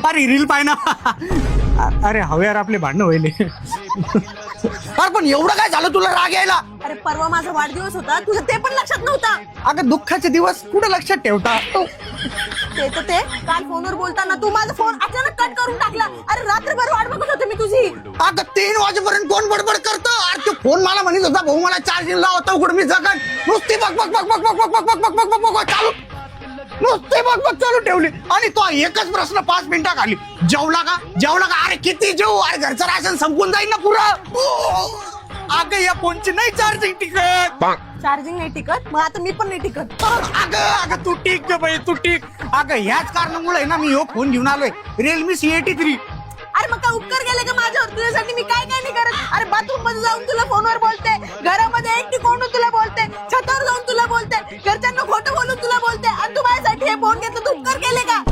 अरे रील पाय ना. अरे हवे यार आपले भांडणं व्हायले. अरे पण एवढं काय झालं तुला राग यायला? अरे परवा माझा वाढदिवस होता, तुझं ते पण लक्षात नव्हता. अगं दुःखाचे दिवस कुठं लक्षात ठेवता. ते तर ते काल फोनवर बोलताना तू माझा फोन अचानक कट करून टाकला. अरे रात्रभर वाट बघत होते मी तुझी. अगं 3 वाजेपर्यंत कोण बडबड करतं? अरे तो फोन मला म्हणत होता भाऊ मला चार्जिंग लावता उघड मी जगत नुसती बघ बघ बघ बघ बघ बघ बघ बघ बघ बघ बघ चालू नुसते बघ बघ चालू ठेवली. आणि तो एकच प्रश्न 5 मिनिटं खाली, जेवला का जेवला का? अरे किती जेवू? अरे घरचं राशन संपून जाईल ना पुरं. अगं या फोनची नाही चार्जिंग टिकत. चार्जिंग नाही टिकत, मग आता मी पण नाही टिकत. अगं तू टिक ग बाई, तू टिक. अगं ह्याच कारणामुळे ना मी हो फोन घेऊन आलोय, रिअलमी C83. अरे मग काय उपकार केले का माझ्यावर? तुझ्यासाठी मी काय काय नाही करत. अरे बाथरूम मध्ये जाऊन तुला फोनवर बोलते, घरामध्ये एकटी कोण तुला बोलते, छतावर जाऊन तुला बोलते, घरच्यांना खोटं बोलून तुला बोलते, आणि तू माझ्यासाठी हे फोन घेतलं. तू उपकार केले का?